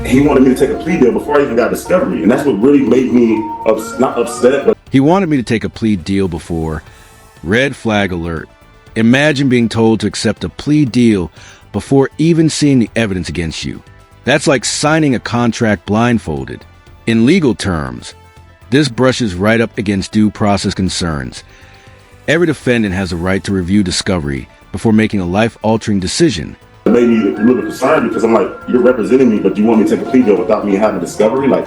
he wanted me to take a plea deal before I even got discovery. And that's what really made me not upset, but He wanted me to take a plea deal before. Red flag alert. Imagine being told to accept a plea deal before even seeing the evidence against you. That's like signing a contract blindfolded. In legal terms, this brushes right up against due process concerns. Every defendant has a right to review discovery before making a life-altering decision. it made me a little bit concerned because I'm like, you're representing me, but you want me to take a plea deal without me having discovery? Like,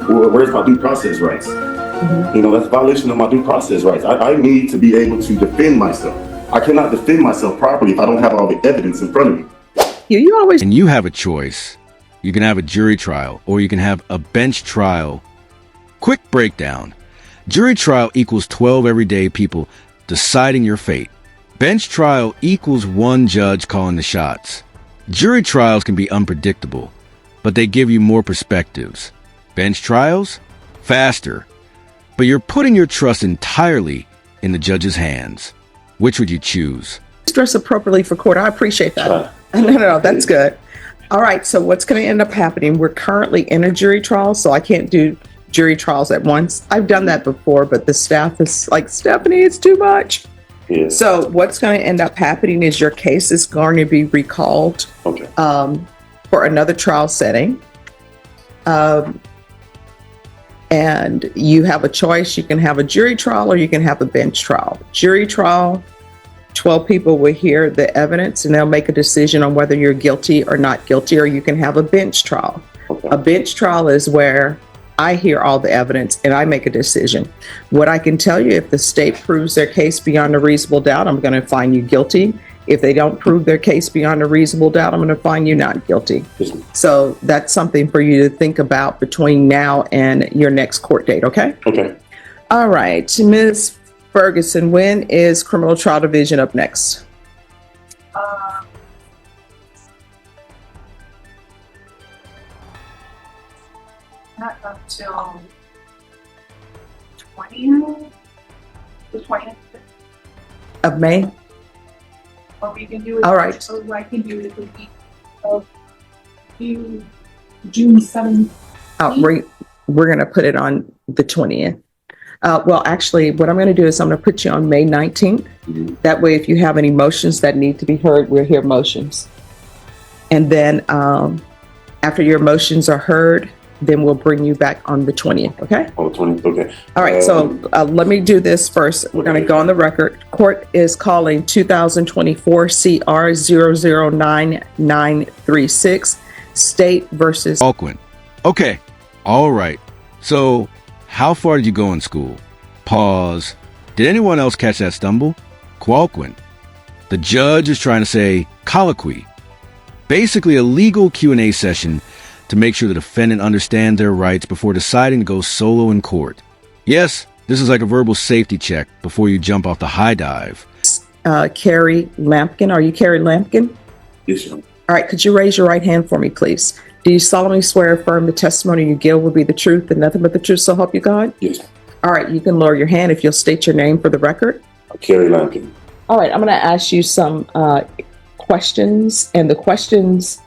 where's my due process rights? Mm-hmm. You know, that's a violation of my due process rights. I need to be able to defend myself. I cannot defend myself properly if I don't have all the evidence in front of me. And you have a choice. You can have a jury trial, or you can have a bench trial. Quick breakdown. Jury trial equals 12 everyday people deciding your fate. Bench trial equals one judge calling the shots. Jury trials can be unpredictable, but they give you more perspectives. Bench trials? Faster. But you're putting your trust entirely in the judge's hands. Which would you choose? Dress appropriately for court. I appreciate that. No, that's good. All right, so what's going to end up happening? We're currently in a jury trial, so I can't do jury trials at once. I've done that before, but the staff is like, Stephanie, it's too much. Yeah. So what's going to end up happening is your case is going to be recalled for another trial setting. And you have a choice. You can have a jury trial or you can have a bench trial. Jury trial, 12 people will hear the evidence and they'll make a decision on whether you're guilty or not guilty, or you can have a bench trial. Okay. A bench trial is where I hear all the evidence and I make a decision. What I can tell you, if the state proves their case beyond a reasonable doubt, I'm going to find you guilty. If they don't prove their case beyond a reasonable doubt, I'm going to find you not guilty. So that's something for you to think about between now and your next court date, okay? Okay. All right. Ms. Ferguson, when is Criminal Trial Division up next? Not until 20th, the 20th. Of May? Or we can do it. All right. So I can do it the week of June 7th. We're going to put it on the 20th. Well, actually, what I'm going to do is I'm going to put you on May 19th. Mm-hmm. That way, if you have any motions that need to be heard, we'll hear motions. And then after your motions are heard, then we'll bring you back on the 20th, okay? Oh, 20th, okay. All right, so let me do this first. We're going to go on the record. Court is calling 2024 CR 009936, State versus Qualquin. Okay, all right. So, how far did you go in school? Pause. Did anyone else catch that stumble? Qualquin. The judge is trying to say colloquy. Basically a legal Q&A session to make sure the defendant understands their rights before deciding to go solo in court. Yes, this is like a verbal safety check before you jump off the high dive. Carrie Lampkin. Are you Carrie Lampkin? Yes, sir. All right, could you raise your right hand for me, please? Do you solemnly swear or affirm the testimony you give will be the truth and nothing but the truth, so help you God? Yes. All right, you can lower your hand if you'll state your name for the record. Carrie Lampkin. All right, I'm going to ask you some questions, and the questions,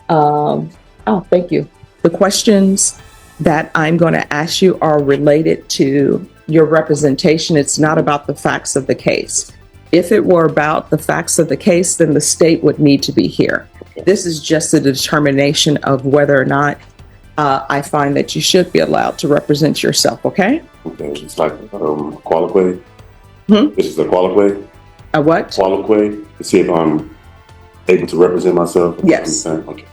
thank you. The questions that I'm going to ask you are related to your representation. It's not about the facts of the case. If it were about the facts of the case, then the state would need to be here. This is just a determination of whether or not I find that you should be allowed to represent yourself, okay? Okay, it's like qualique. Hmm? This is a qualique. A what? Qualique, to see if I'm able to represent myself. Yes. Okay.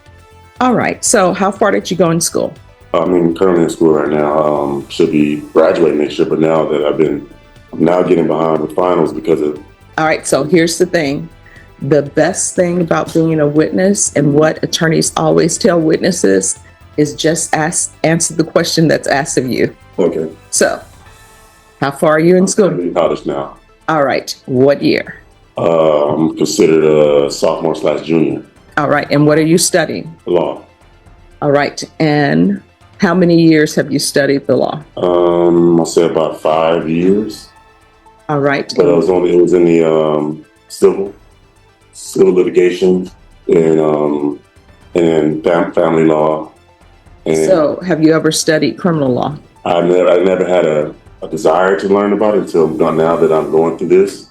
All right, so how far did you go in school? I'm currently in school right now. Should be graduating next year, but now that I'm now getting behind with finals because of. All right, so here's the thing. The best thing about being a witness and what attorneys always tell witnesses is just answer the question that's asked of you. Okay. So, how far are you in school? I'm in college now. All right, what year? I'm considered a sophomore/junior. All right, and what are you studying? Law. All right, and how many years have you studied the law? I'll say about 5 years. All right. But it was in the civil litigation and family law And So, have you ever studied criminal law? I never had a desire to learn about it until now that I'm going through this.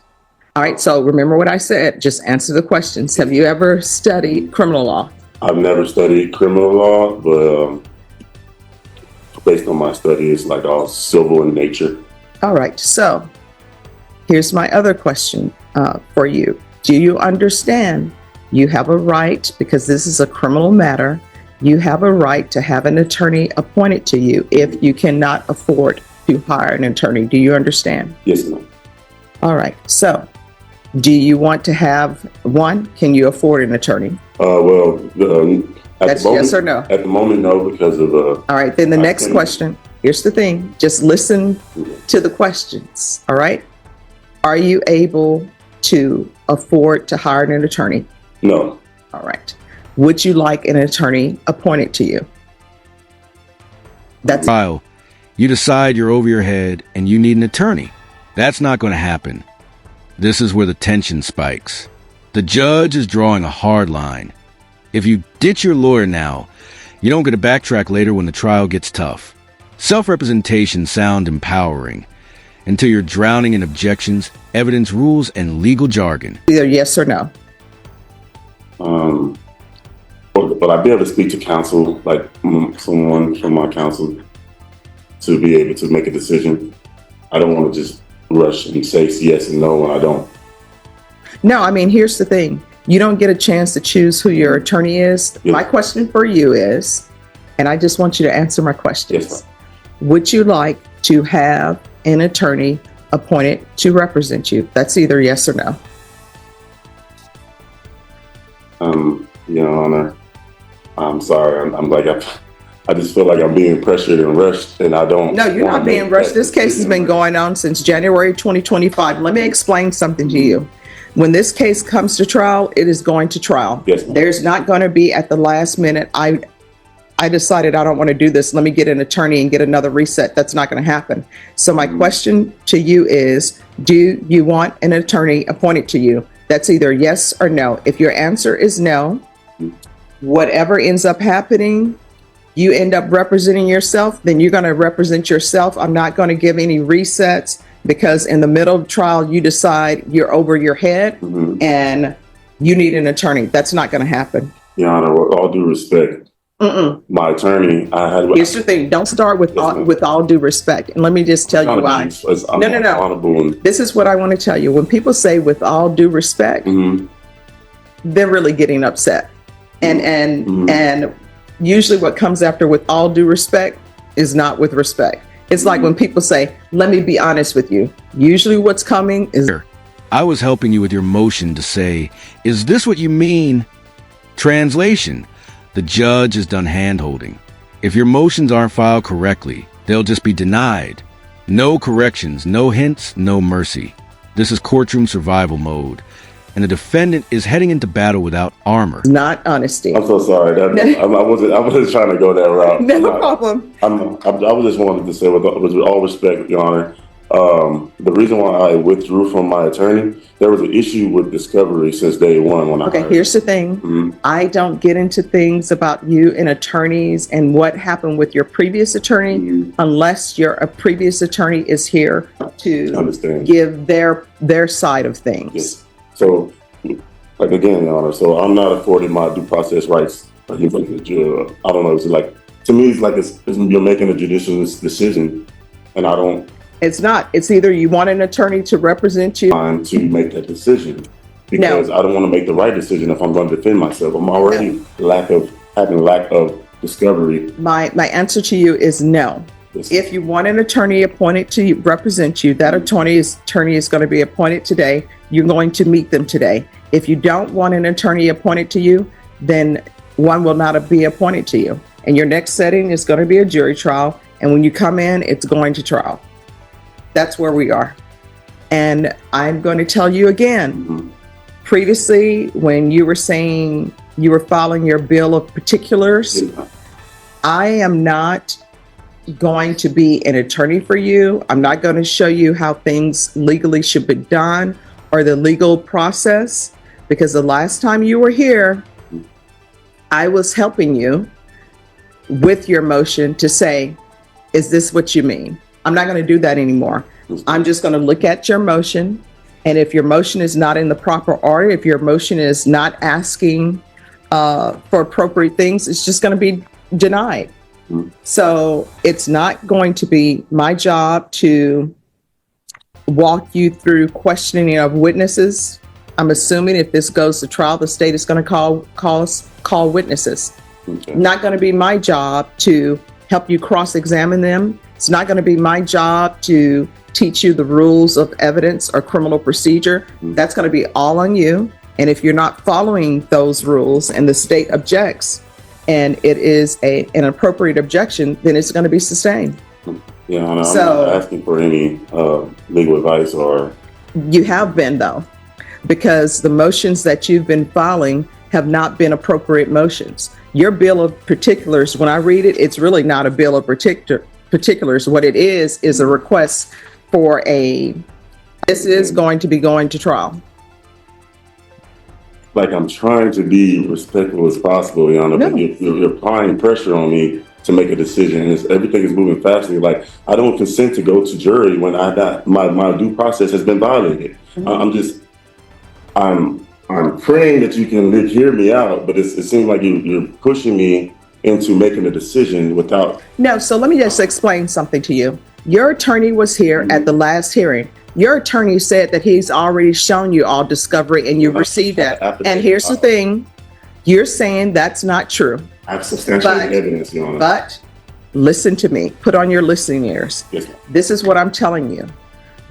All right, so remember what I said. Just answer the questions. Have you ever studied criminal law? I've never studied criminal law, but based on my study, it's like all civil in nature. All right, so here's my other question for you. Do you understand you have a right, because this is a criminal matter, you have a right to have an attorney appointed to you if you cannot afford to hire an attorney? Do you understand? Yes, ma'am. All right, so do you want to have one? Can you afford an attorney? That's yes or no? At the moment, no, because of All right, then the next question. Here's the thing. Just listen to the questions. All right. Are you able to afford to hire an attorney? No. All right. Would you like an attorney appointed to you? That's Trial. You decide you're over your head and you need an attorney. That's not going to happen. This is where the tension spikes. The judge is drawing a hard line. If you ditch your lawyer now, you don't get to backtrack later when the trial gets tough. Self-representation sounds empowering until you're drowning in objections, evidence, rules, and legal jargon. either yes or no. But I'd be able to speak to counsel, like someone from my counsel, to be able to make a decision. I don't want to just rush and say yes and no when I don't. No, I mean, here's the thing. You don't get a chance to choose who your attorney is. Yes. My question for you is, and I just want you to answer my questions. Yes, Would you like to have an attorney appointed to represent you? That's either yes or no. Your Honor, I'm sorry. I'm like, I just feel like I'm being pressured and rushed, and I don't. No, you're not being rushed. This case has been going on since January 2025. Let me explain something to you. When this case comes to trial, it is going to trial. Yes, ma'am. There's not going to be at the last minute, I decided I don't want to do this. Let me get an attorney and get another reset. That's not going to happen. So my question to you is, do you want an attorney appointed to you? That's either yes or no. If your answer is no, whatever ends up happening, you end up representing yourself, then you're going to represent yourself. I'm not going to give any resets, because in the middle of trial, you decide you're over your head and you need an attorney. That's not going to happen. Your Honor, with all due respect, my attorney, Here's the thing. Don't start with all due respect. And let me just tell you why. No. Honorable. This is what I want to tell you. When people say with all due respect, they're really getting upset. And usually what comes after with all due respect is not with respect. It's like when people say, let me be honest with you. Usually what's coming is... I was helping you with your motion to say, is this what you mean? Translation. The judge is done hand-holding. If your motions aren't filed correctly, they'll just be denied. No corrections, no hints, no mercy. This is courtroom survival mode. And the defendant is heading into battle without armor. Not honesty. I'm so sorry. I wasn't trying to go that route. No problem. I was just wanted to say, with all respect, Your Honor, the reason why I withdrew from my attorney, there was an issue with discovery since day one. Okay, here's the thing. I don't get into things about you and attorneys and what happened with your previous attorney unless your previous attorney is here to give their side of things. Yes. So, like again, Your Honor, so I'm not afforded my due process rights. I don't know. It's like, to me, it's like you're making a judicial decision, and I don't. It's not. It's either you want an attorney to represent you. To make that decision, because I don't want to make the right decision if I'm going to defend myself. I'm already lack of discovery. My answer to you is no. Yes. If you want an attorney appointed to represent you, that attorney is going to be appointed today. You're going to meet them today. If you don't want an attorney appointed to you, then one will not be appointed to you. And your next setting is going to be a jury trial. And when you come in, it's going to trial. That's where we are. And I'm going to tell you again, previously, when you were saying you were filing your bill of particulars, I am not going to be an attorney for you. I'm not going to show you how things legally should be done or the legal process, because the last time you were here, I was helping you with your motion to say, is this what you mean? I'm not going to do that anymore. I'm just going to look at your motion. And if your motion is not in the proper order, if your motion is not asking for appropriate things, it's just going to be denied. So it's not going to be my job to walk you through questioning of witnesses. I'm assuming if this goes to trial, the state is going to call witnesses. Okay. Not going to be my job to help you cross-examine them. It's not going to be my job to teach you the rules of evidence or criminal procedure. That's going to be all on you. And if you're not following those rules and the state objects, and it is an appropriate objection, then it's going to be sustained. Yeah, I'm not asking for any legal advice or... You have been, though, because the motions that you've been filing have not been appropriate motions. Your bill of particulars, when I read it, it's really not a bill of particulars. What it is a request for this is going to be going to trial. Like, I'm trying to be respectful as possible, Your Honor, No. but you're applying pressure on me to make a decision, and everything is moving fastly. Like, I don't consent to go to jury when my due process has been violated. I'm praying that you can hear me out, but it seems like you're pushing me into making a decision without... No, so let me just explain something to you. Your attorney was here at the last hearing. Your attorney said that he's already shown you all discovery and you've received that. And here's the thing, you're saying that's not true. I have substantial evidence, Your Honor. But listen to me, put on your listening ears. Yes, ma'am. This is what I'm telling you.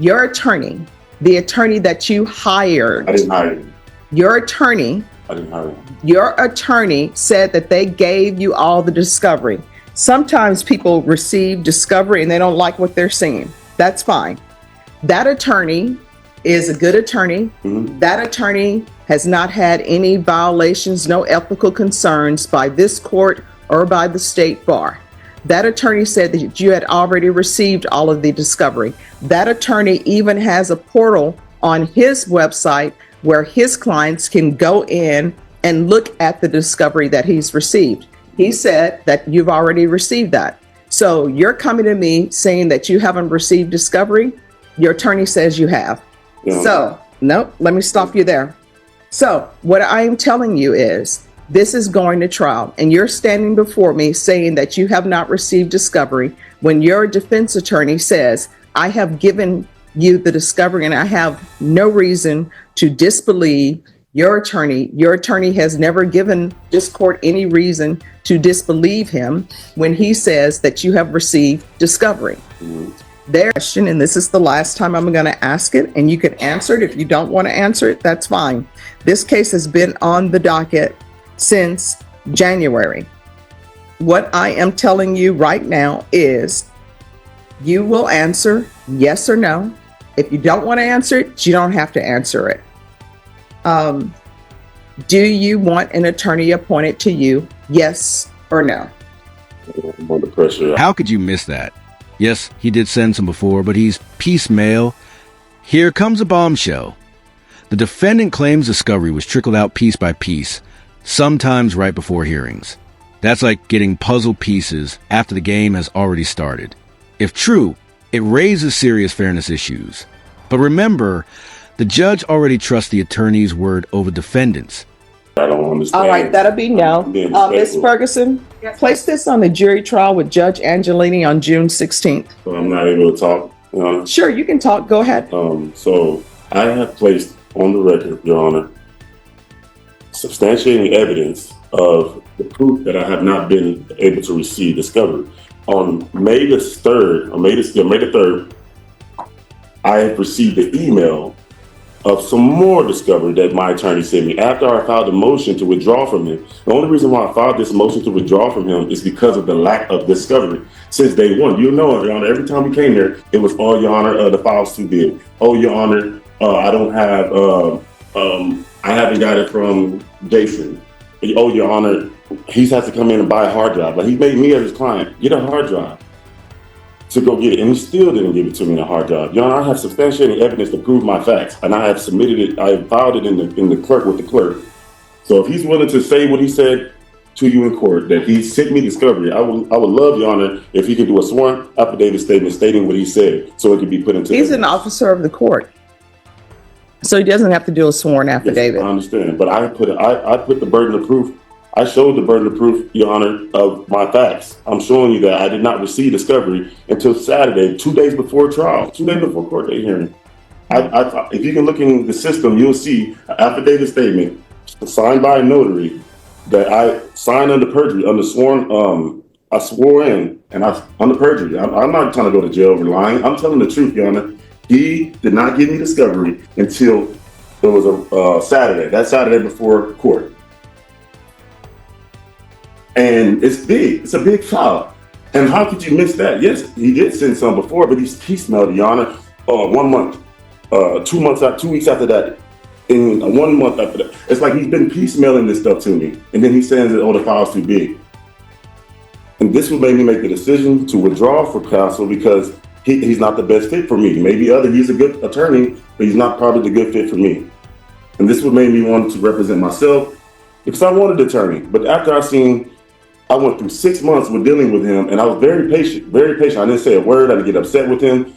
Your attorney, the attorney that you hired, I didn't hire him. your attorney, I didn't hire him. your attorney said that they gave you all the discovery. Sometimes people receive discovery and they don't like what they're seeing. That's fine. That attorney is a good attorney. Mm-hmm. That attorney has not had any violations, no ethical concerns by this court or by the state bar. That attorney said that you had already received all of the discovery. That attorney even has a portal on his website where his clients can go in and look at the discovery that he's received. He said that you've already received that. So you're coming to me saying that you haven't received discovery. Your attorney says you have. Yeah. So, nope, let me stop you there. So what I am telling you is this is going to trial and you're standing before me saying that you have not received discovery when your defense attorney says, I have given you the discovery and I have no reason to disbelieve your attorney. Your attorney has never given this court any reason to disbelieve him when he says that you have received discovery. Mm-hmm. Their question, and this is the last time I'm going to ask it, and you can answer it. If you don't want to answer it, that's fine. This case has been on the docket since January. What I am telling you right now is you will answer yes or no. If you don't want to answer it, you don't have to answer it. Do you want an attorney appointed to you? Yes or no? I'm under pressure. How could you miss that? Yes, he did send some before, but he's piecemeal. Here comes a bombshell. The defendant claims discovery was trickled out piece by piece, sometimes right before hearings. That's like getting puzzle pieces after the game has already started. If true, it raises serious fairness issues. But remember, the judge already trusts the attorney's word over defendants. I don't understand. All right, that'll be no. Being Ms. respectful. Ferguson, place this on the jury trial with Judge Angelini on June 16th. So I'm not able to talk, Your Honor. Sure, you can talk. Go ahead. So I have placed on the record, Your Honor, substantiating evidence of the proof that I have not been able to receive discovery. On May the 3rd, May the 3rd, I have received an email of some more discovery that my attorney sent me after I filed a motion to withdraw from him. The only reason why I filed this motion to withdraw from him is because of the lack of discovery since day one. You know, Your Honor, every time we came there, it was, oh, Your Honor, the file's too big. Oh, Your Honor, I don't have, I haven't got it from Jason. Oh, Your Honor, he has to come in and buy a hard drive. Like, he made me as his client get a hard drive to go get it, and he still didn't give it to me in a hard drive. Your Honor, I have substantiating evidence to prove my facts, and I have submitted it. I have filed it in the clerk with the clerk. So if he's willing to say what he said to you in court that he sent me discovery, I would love, Your Honor, if he could do a sworn affidavit statement stating what he said so it could be put into He's an evidence. officer of the court, so he doesn't have to do a sworn Yes, affidavit. I understand, but I put the burden of proof. I showed the burden of proof, Your Honor, of my facts. I'm showing you that I did not receive discovery until Saturday, 2 days before trial, 2 days before court date hearing. If you can look in the system, you'll see an affidavit statement signed by a notary that I signed under perjury, under sworn. I swore in, and under perjury. I'm not trying to go to jail over lying. I'm telling the truth, Your Honor. He did not give me discovery until it was a Saturday. That Saturday before court. And it's big. It's a big file. And how could you miss that? Yes, he did send some before, but he smelled it, Your Honor. 1 month, 2 months out, 2 weeks after that, in 1 month after that. It's like he's been piecemealing this stuff to me. And then he says that, oh, the file's too big. And this would make me make the decision to withdraw for counsel because he's not the best fit for me. Maybe he's a good attorney, but he's not probably the good fit for me. And this would make me want to represent myself because I wanted an attorney. But after I went through 6 months with dealing with him, and I was very patient, very patient. I didn't say a word. I didn't get upset with him.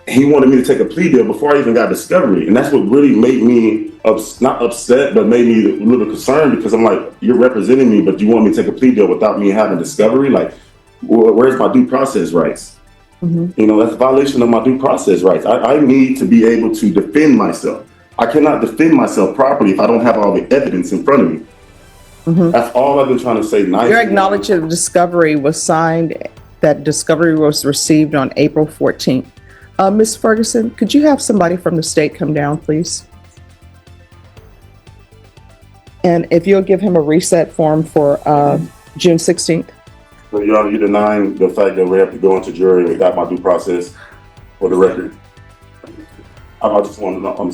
He wanted me to take a plea deal before I even got discovery. And that's what really made me not upset, but made me a little concerned because I'm like, you're representing me, but you want me to take a plea deal without me having discovery? Like, where's my due process rights? Mm-hmm. You know, that's a violation of my due process rights. I need to be able to defend myself. I cannot defend myself properly if I don't have all the evidence in front of me. Mm-hmm. That's all I've been trying to say. Your acknowledgement of discovery was signed, that discovery was received on April 14th. Ms. Ferguson, could you have somebody from the state come down, please? And if you'll give him a reset form for June 16th. So, Your Honor, you're denying the fact that we have to go into jury without my due process for the record. I just want to know.